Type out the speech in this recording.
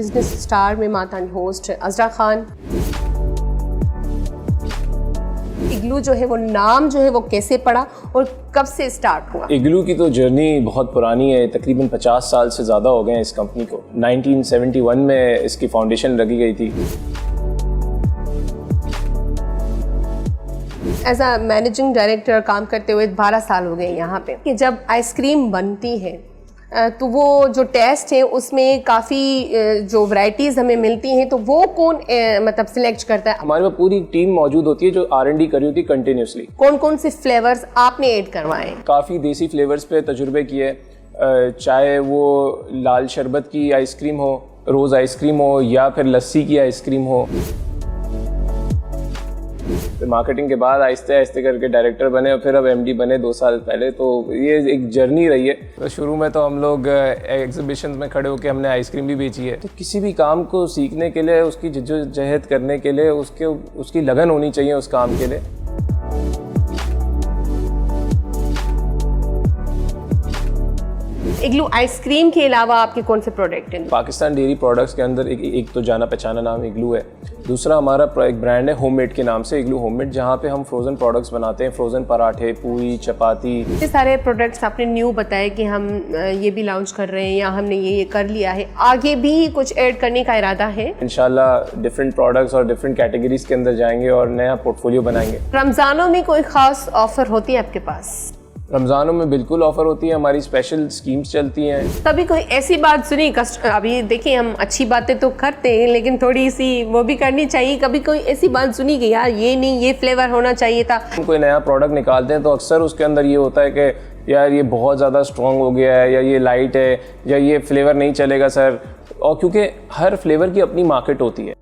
Business star में मातानी host Azra Khan. इग्लू जो है वो नाम जो है वो कैसे पड़ा और कब से स्टार्ट हुआ? इग्लू की तो जर्नी बहुत पुरानी है, तकरीबन 50 साल से ज़्यादा हो गए हैं इस कंपनी को। 1971 में इसकी फाउंडेशन रखी गई थी। एज अ मैनेजिंग डायरेक्टर काम करते हुए 12 साल हो गए यहाँ पे। कि जब आइसक्रीम बनती है तो वो जो टेस्ट है उसमें काफ़ी जो वैरायटीज़ हमें मिलती हैं, तो वो कौन मतलब सिलेक्ट करता है? हमारे पास पूरी टीम मौजूद होती है जो R&D करी होती है कंटिन्यूसली। कौन कौन से फ्लेवर्स आपने ऐड करवाए? काफ़ी देसी फ्लेवर्स पे तजुर्बे किए, चाहे वो लाल शरबत की आइसक्रीम हो, रोज़ आइसक्रीम हो, या फिर लस्सी की आइसक्रीम हो। मार्केटिंग के बाद आहिस्ते आहिस्ते करके डायरेक्टर बने और फिर अब MD बने 2 साल पहले। तो ये एक जर्नी रही है। तो शुरू में तो हम लोग एग्जीबिशन में खड़े होकर हमने आइसक्रीम भी बेची है। तो किसी भी काम को सीखने के लिए, उसकी जद्दोजहद करने के लिए उसकी लगन होनी चाहिए उस काम के लिए। इग्लू आइसक्रीम के अलावा आपके कौन से प्रोडक्ट हैं? पाकिस्तान डेयरी प्रोडक्ट्स के अंदर एक तो जाना पहचाना नाम इग्लू है। दूसरा हमारा एक ब्रांड है होममेड के नाम से, इग्लू होममेड, जहाँ पे हम फ्रोज़न प्रोडक्ट्स बनाते हैं। फ्रोज़न पराठे, पूरी, चपाती। ये सारे प्रोडक्ट्स आपने न्यू बताए कि हम ये भी लॉन्च कर रहे हैं या हमने ये कर लिया है, आगे भी कुछ ऐड करने का इरादा है? इंशाल्लाह डिफरेंट प्रोडक्ट्स और डिफरेंट कैटेगरीज के अंदर जाएंगे और नया पोर्टफोलियो बनाएंगे। रमज़ानों में कोई ख़ास ऑफर होती है आपके पास? रमज़ानों में बिल्कुल ऑफ़र होती है, हमारी स्पेशल स्कीम्स चलती हैं। कभी कोई ऐसी बात सुनी अभी देखिए हम अच्छी बातें तो करते हैं लेकिन थोड़ी सी वो भी करनी चाहिए। कभी कोई ऐसी बात सुनी कि यार ये नहीं, ये फ्लेवर होना चाहिए था? हम कोई नया प्रोडक्ट निकालते हैं तो अक्सर उसके अंदर ये होता है कि यार ये बहुत ज़्यादा स्ट्रॉन्ग हो गया है, या ये लाइट है, या ये फ्लेवर नहीं चलेगा सर। और क्योंकि हर फ्लेवर की अपनी मार्केट होती है।